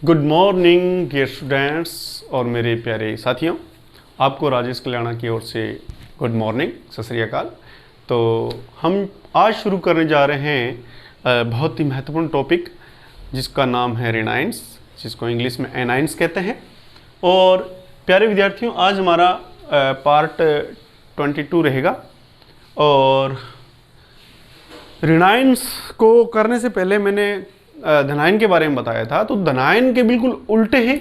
Good morning dear students और मेरे प्यारे साथियों, आपको राजेश कल्याणा की ओर से गुड मॉर्निंग, सत श्री अकाल। तो हम आज शुरू करने जा रहे हैं बहुत ही महत्वपूर्ण टॉपिक जिसका नाम है रेनाइंस, जिसको इंग्लिश में एनाइंस कहते हैं। और प्यारे विद्यार्थियों, आज हमारा पार्ट 22 रहेगा। और रेनाइंस को करने से पहले मैंने धनायन के बारे में बताया था। तो धनायन के बिल्कुल उल्टे ही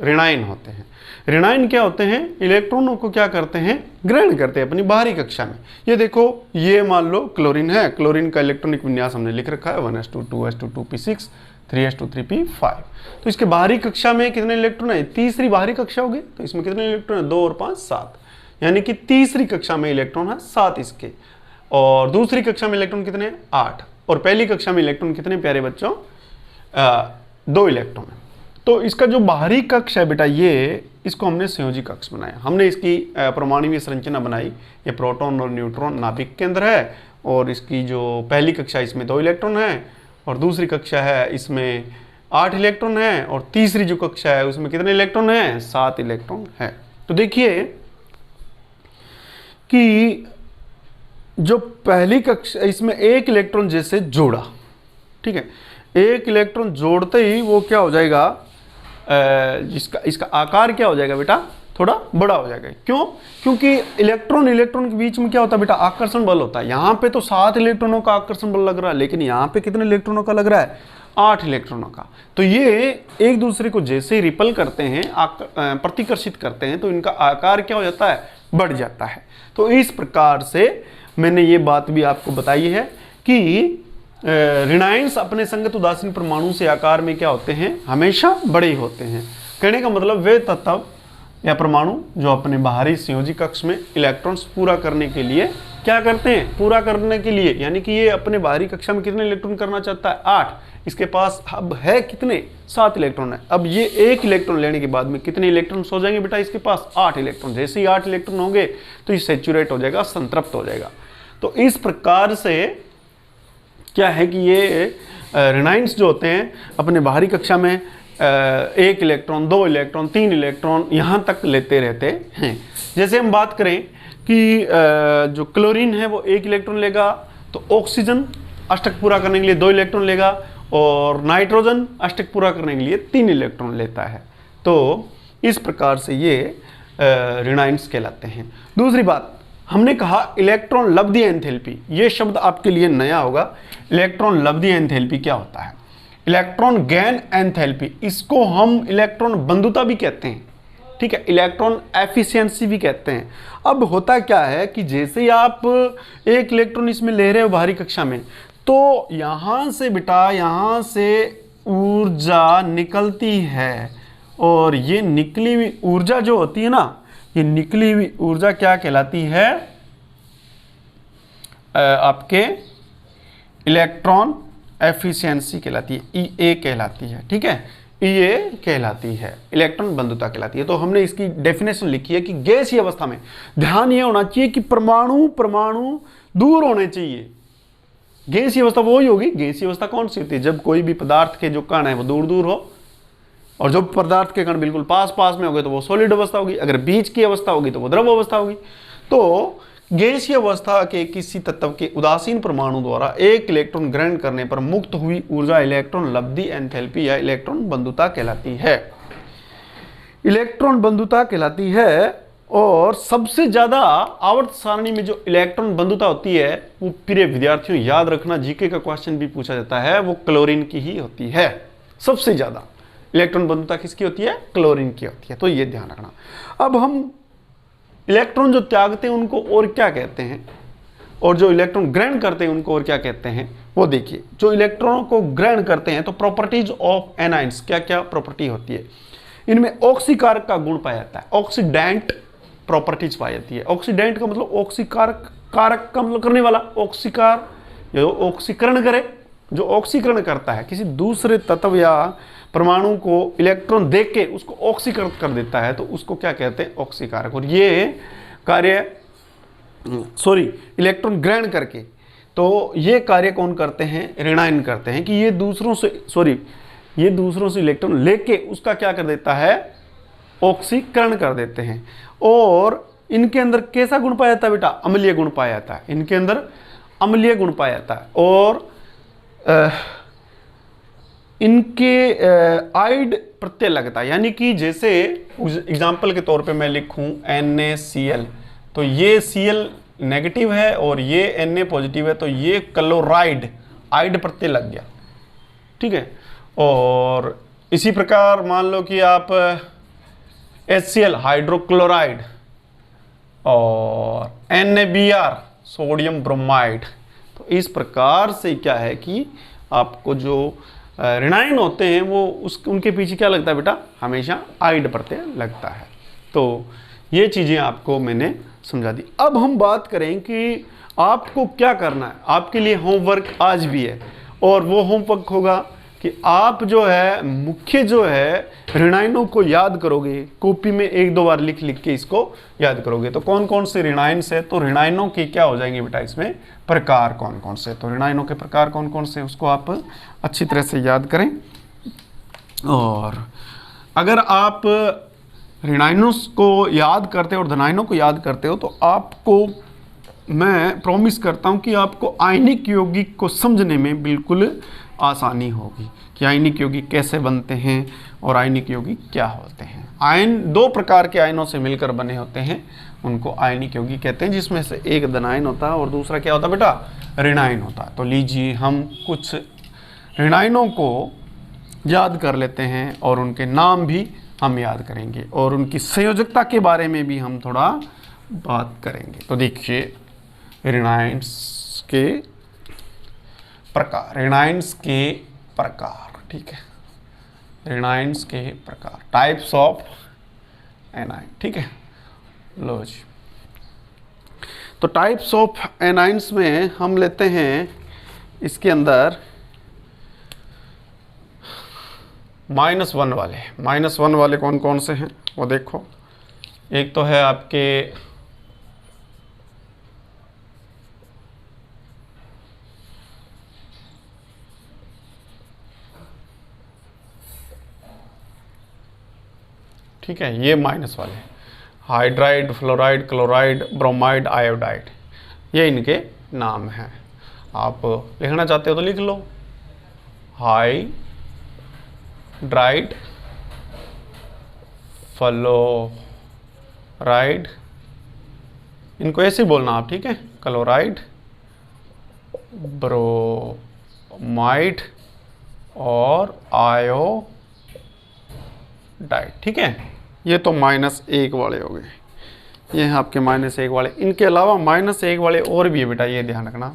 ऋणायन होते हैं। ऋणायन क्या होते हैं? इलेक्ट्रॉनों को क्या करते हैं? ग्रहण करते हैं अपनी बाहरी कक्षा में। ये देखो, ये मान लो क्लोरीन है। क्लोरीन का इलेक्ट्रॉनिक विन्यास हमने लिख रखा है 1s2 2s2 2p6 3s2 3p5। तो इसके बाहरी कक्षा में कितने इलेक्ट्रॉन है? तीसरी बाहरी कक्षा होगी, तो इसमें कितने इलेक्ट्रॉन है? 2 और 5 7, यानी कि तीसरी कक्षा में इलेक्ट्रॉन है 7 इसके। और दूसरी कक्षा में इलेक्ट्रॉन कितने? 8। और पहली कक्षा में इलेक्ट्रॉन कितने प्यारे बच्चों? 2 इलेक्ट्रॉन है। तो इसका जो बाहरी कक्ष है बेटा, ये इसको हमने संयोजी कक्ष बनाया। हमने इसकी परमाणुवीय संरचना बनाई। ये प्रोटॉन और न्यूट्रॉन नाभिक के अंदर है। और इसकी जो पहली कक्षा है इसमें 2 इलेक्ट्रॉन है, और दूसरी कक्षा है इसमें 8 इलेक्ट्रॉन है, और तीसरी जो कक्षा है उसमें कितने इलेक्ट्रॉन है? 7 इलेक्ट्रॉन है। तो देखिए कि जो पहली कक्षा, इसमें 1 इलेक्ट्रॉन जैसे जोड़ा, ठीक है, 1 इलेक्ट्रॉन जोड़ते ही वो क्या हो जाएगा? इसका आकार क्या हो जाएगा बेटा? थोड़ा बड़ा हो जाएगा। क्यों? क्योंकि इलेक्ट्रॉन के बीच में क्या होता है बेटा? आकर्षण बल होता है। यहाँ पे तो 7 इलेक्ट्रॉनों का आकर्षण बल लग रहा है, लेकिन यहाँ पे कितने इलेक्ट्रॉनों का लग रहा है? 8 इलेक्ट्रॉनों का। तो ये एक दूसरे को जैसे ही रिपल करते हैं, प्रतिकर्षित करते हैं, तो इनका आकार क्या हो जाता है? बढ़ जाता है। तो इस प्रकार से मैंने ये बात भी आपको बताई है कि ऋणायंस अपने संगत उदासीन परमाणु से आकार में क्या होते हैं? हमेशा बड़े होते हैं। कहने का मतलब वे तत्व या परमाणु जो अपने बाहरी संयोजी कक्ष में इलेक्ट्रॉन्स पूरा करने के लिए क्या करते हैं? पूरा करने के लिए, यानी कि ये अपने बाहरी कक्षा में कितने इलेक्ट्रॉन करना चाहता है? 8। इसके पास अब है कितने? 7 इलेक्ट्रॉन है। अब ये 1 इलेक्ट्रॉन लेने के बाद में कितने इलेक्ट्रॉन्स हो जाएंगे बेटा? इसके पास 8 इलेक्ट्रॉन। जैसे ही 8 इलेक्ट्रॉन होंगे तो ये सैचुरेट हो जाएगा, संतृप्त हो जाएगा। तो इस प्रकार से क्या है कि ये रेनाइंस जो होते हैं अपने बाहरी कक्षा में 1 इलेक्ट्रॉन 2 इलेक्ट्रॉन 3 इलेक्ट्रॉन यहाँ तक लेते रहते हैं। जैसे हम बात करें कि जो क्लोरीन है वो 1 इलेक्ट्रॉन लेगा, तो ऑक्सीजन अष्टक पूरा करने के लिए 2 इलेक्ट्रॉन लेगा, और नाइट्रोजन अष्टक पूरा करने के लिए 3 इलेक्ट्रॉन लेता है। तो इस प्रकार से ये रेनाइंस कहलाते हैं। दूसरी बात, हमने कहा इलेक्ट्रॉन लब्धि एंथैल्पी। ये शब्द आपके लिए नया होगा। इलेक्ट्रॉन लब्धि एंथैल्पी क्या होता है? इलेक्ट्रॉन गेन एंथैल्पी, इसको हम इलेक्ट्रॉन बंधुता भी कहते हैं, ठीक है, इलेक्ट्रॉन एफिशिएंसी भी कहते हैं। अब होता क्या है कि जैसे ही आप 1 इलेक्ट्रॉन इसमें ले रहे हो बाहरी कक्षा में, तो यहाँ से बेटा, यहाँ से ऊर्जा निकलती है, और ये निकली हुई ऊर्जा जो होती है ना, ये निकली हुई ऊर्जा क्या कहलाती है? आपके इलेक्ट्रॉन एफिशिएंसी कहलाती है, ईए कहलाती है, ठीक है, ईए कहलाती है, इलेक्ट्रॉन बंधुता कहलाती है। तो हमने इसकी डेफिनेशन लिखी है कि गैसीय अवस्था में ध्यान ये होना चाहिए कि परमाणु दूर होने चाहिए। गैसीय अवस्था वो ही होगी। गैसीय अवस्था कौन सी होती है? जब कोई भी पदार्थ के जो कण है वो दूर दूर हो, और जो पदार्थ के कण बिल्कुल पास पास में हो गए तो वो सॉलिड अवस्था होगी। अगर बीच की अवस्था होगी तो वो द्रव अवस्था होगी। तो गैसीय अवस्था के किसी तत्व के उदासीन परमाणु द्वारा 1 इलेक्ट्रॉन ग्रहण करने पर मुक्त हुई ऊर्जा इलेक्ट्रॉन लब्धि एंथैल्पी या इलेक्ट्रॉन बंधुता कहलाती है। इलेक्ट्रॉन बंधुता कहलाती है। और सबसे ज्यादा आवर्त सारणी में जो इलेक्ट्रॉन बंधुता होती है, वो प्रिय विद्यार्थियों याद रखना, जीके का क्वेश्चन भी पूछा जाता है, वो क्लोरीन की ही होती है। सबसे ज्यादा इलेक्ट्रॉन बंधुता किसकी होती है? क्लोरीन की होती है। तो ये ध्यान रखना। अब हम इलेक्ट्रॉन जो त्यागते हैं उनको और क्या कहते हैं, और जो इलेक्ट्रॉन ग्रहण करते हैं उनको और क्या कहते हैं, वो देखिए। जो इलेक्ट्रॉनों को ग्रहण करते हैं, तो प्रॉपर्टीज ऑफ एनाइंस, क्या क्या प्रॉपर्टी होती है? इनमें ऑक्सीकारक का गुण पाया जाता है, ऑक्सीडेंट प्रॉपर्टीज पाई जाती है। ऑक्सीडेंट का मतलब ऑक्सीकारक, कारक का मतलब करने वाला, ऑक्सीकार जो ऑक्सीकरण करे, जो ऑक्सीकरण करता है किसी दूसरे तत्व या परमाणु को इलेक्ट्रॉन देख के उसको ऑक्सीकृत कर देता है, तो उसको क्या कहते हैं? ऑक्सीकारक। और ये कार्य इलेक्ट्रॉन ग्रहण करके, तो ये कार्य कौन करते हैं? ऋणायन करते हैं कि ये दूसरों से ये दूसरों से इलेक्ट्रॉन लेके उसका क्या कर देता है, ऑक्सीकरण कर देते हैं। और इनके अंदर कैसा गुण पाया जाता है बेटा, अम्लीय गुण पाया जाता है, इनके अंदर अम्लीय गुण पाया जाता है। और इनके आइड प्रत्यय लगता है, यानी कि जैसे एग्जाम्पल के तौर पे मैं लिखूं NaCl, तो ये Cl नेगेटिव है और ये Na पॉजिटिव है, तो ये क्लोराइड आइड प्रत्यय लग गया, ठीक है। और इसी प्रकार मान लो कि आप HCl हाइड्रोक्लोराइड और NaBr सोडियम ब्रोमाइड, तो इस प्रकार से क्या है कि आपको जो ऋणायन होते हैं वो उनके पीछे क्या लगता है बेटा, हमेशा आइड प्रत्यय लगता है। तो ये चीज़ें आपको मैंने समझा दी। अब हम बात करें कि आपको क्या करना है, आपके लिए होमवर्क आज भी है, और वो होमवर्क होगा कि आप जो है मुख्य जो है ऋणायनों को याद करोगे, कॉपी में 1-2 बार लिख लिख के इसको याद करोगे। तो कौन कौन से ऋणायन से, तो ऋणायनों के क्या हो जाएंगे बेटा इसमें, प्रकार कौन कौन से, तो ऋणायनों के प्रकार कौन कौन से उसको आप अच्छी तरह से याद करें। और अगर आप ऋणायनों को याद करते हो और धनायनों को याद करते हो तो आपको मैं प्रॉमिस करता हूं कि आपको आयनिक यौगिक को समझने में बिल्कुल आसानी होगी कि आयनिक यौगिक कैसे बनते हैं और आयनिक यौगिक क्या होते हैं। आयन 2 प्रकार के आयनों से मिलकर बने होते हैं, उनको आयनिक यौगिक कहते हैं, जिसमें से एक धनायन होता है और दूसरा क्या होता है बेटा, ऋणायन होता है। तो लीजिए हम कुछ ऋणायनों को याद कर लेते हैं और उनके नाम भी हम याद करेंगे और उनकी संयोजकता के बारे में भी हम थोड़ा बात करेंगे। तो देखिए ऋणायन्स के प्रकार, ऋणायन्स के प्रकार, ठीक है, ऋणायन्स के प्रकार, टाइप्स ऑफ एनाइन, ठीक है। लो जी, तो टाइप्स ऑफ एनाइंस में हम लेते हैं इसके अंदर -1 वाले। -1 वाले कौन कौन से हैं वो देखो, एक तो है आपके ठीक है, ये माइनस वाले hydride, fluoride, chloride, bromide, iodide, ये इनके नाम हैं। आप लिखना चाहते हो तो लिख लो, हाइड्राइड, फ्लोराइड, इनको ऐसे ही बोलना आप, ठीक है, क्लोराइड, ब्रोमाइड और आयोडाइड, ठीक है। ये तो -1 वाले हो गए, ये हैं आपके -1 वाले। इनके अलावा -1 वाले और भी है बेटा, ये ध्यान रखना,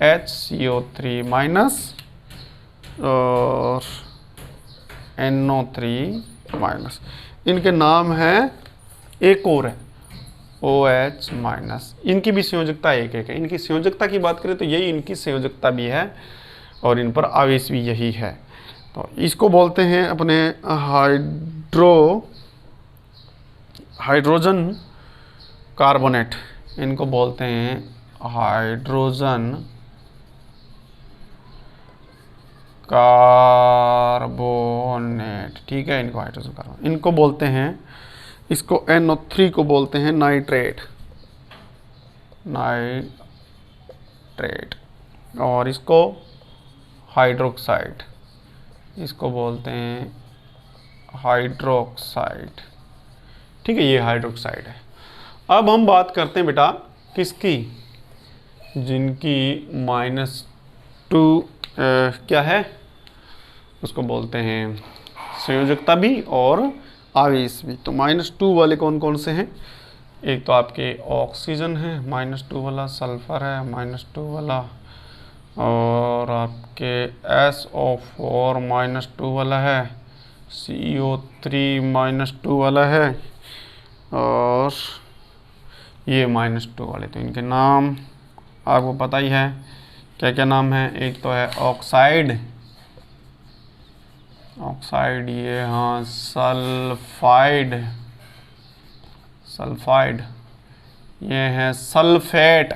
HCO3 माइनस और NO3 माइनस, इनके नाम हैं, एक और है OH माइनस, इनकी भी संयोजकता एक है। इनकी संयोजकता की बात करें तो यही इनकी संयोजकता भी है और इन पर आवेश भी यही है। तो इसको बोलते हैं अपने हाइड्रोजन कार्बोनेट, इनको बोलते हैं हाइड्रोजन कार्बोनेट, ठीक है, इनको हाइड्रोजन कार्बोनेट, इनको बोलते हैं, इसको NO3 को बोलते हैं नाइट्रेट, और इसको हाइड्रोक्साइड, इसको बोलते हैं हाइड्रोक्साइड, ठीक है, ये हाइड्रोक्साइड है। अब हम बात करते हैं बेटा किसकी, जिनकी -2 क्या है, उसको बोलते हैं संयोजकता भी और आवेश भी। तो -2 वाले कौन कौन से हैं, एक तो आपके ऑक्सीजन है -2 वाला, सल्फर है -2 वाला, और आपके SO4 -2 वाला है, CO3 -2 वाला है, और ये -2 वाले। तो इनके नाम आपको पता ही है, क्या क्या नाम है, एक तो है ऑक्साइड, ये हाँ सल्फाइड, ये है सल्फेट,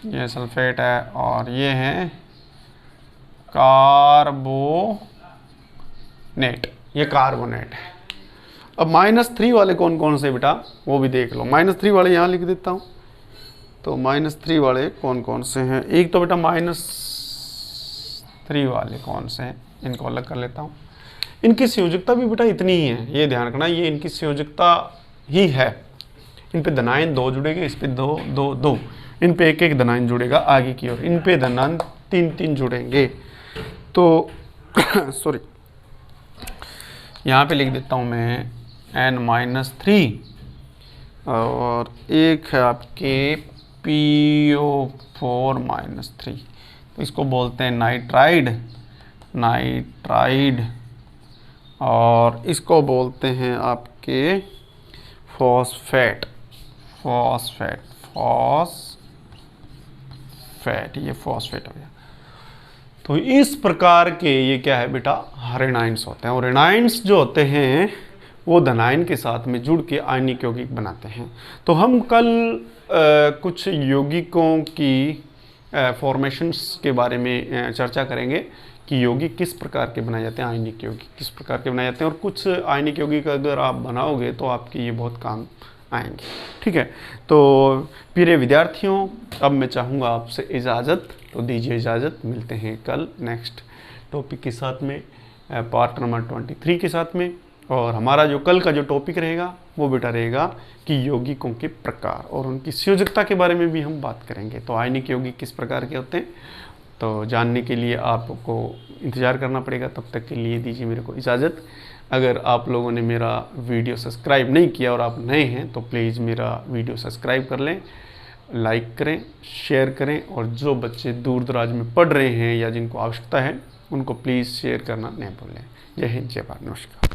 ये सल्फेट है, और ये है कार्बोनेट, ये कार्बोनेट है। अब -3 वाले कौन कौन से बेटा वो भी देख लो। -3 वाले यहाँ लिख देता हूँ। तो -3 वाले कौन कौन से हैं, एक तो बेटा -3 वाले कौन से हैं, इनको अलग कर लेता हूँ। इनकी संयोजकता भी बेटा इतनी ही है, ये ध्यान रखना, ये इनकी संयोजकता ही है। इन पे धनायन 2 जुड़ेंगे, इस पे 2 2 2, इन पे 1 1 धनायन जुड़ेगा आगे की ओर, इन पे धनायन 3 3 जुड़ेंगे। तो सॉरी, यहाँ पे लिख देता हूँ मैं N-3 और एक है आपके PO4-3, तो इसको बोलते हैं नाइट्राइड, नाइट्राइड, और इसको बोलते हैं आपके फॉस्फेट, फॉस्फेट, फॉस्फेट, ये फॉस्फेट हो गया। तो इस प्रकार के ये क्या है बेटा रेनाइंस होते हैं, और रेनाइंस जो होते हैं वो धनायन के साथ में जुड़ के आयनिक यौगिक बनाते हैं। तो हम कल कुछ यौगिकों की फॉर्मेशंस के बारे में चर्चा करेंगे कि यौगिक किस प्रकार के बनाए जाते हैं, आयनिक यौगिक किस प्रकार के बनाए जाते हैं, और कुछ आयनिक यौगिक अगर आप बनाओगे तो आपकी ये बहुत काम आएंगे। ठीक है, तो प्रिय विद्यार्थियों, अब मैं चाहूँगा आपसे इजाज़त, तो दीजिए इजाज़त, मिलते हैं कल नेक्स्ट टॉपिक के साथ में, पार्ट नंबर 23 के साथ में। और हमारा जो कल का जो टॉपिक रहेगा वो बेटा रहेगा कि यौगिकों के प्रकार और उनकी संयोजकता के बारे में भी हम बात करेंगे। तो आयनिक यौगिक किस प्रकार के होते हैं, तो जानने के लिए आपको इंतज़ार करना पड़ेगा। तब तक के लिए दीजिए मेरे को इजाज़त। अगर आप लोगों ने मेरा वीडियो सब्सक्राइब नहीं किया और आप नए हैं तो प्लीज़ मेरा वीडियो सब्सक्राइब कर लें, लाइक करें, शेयर करें, और जो बच्चे दूर दराज में पढ़ रहे हैं या जिनको आवश्यकता है उनको प्लीज़ शेयर करना नहीं भूलें। जय हिंद, जय भारत, नमस्कार।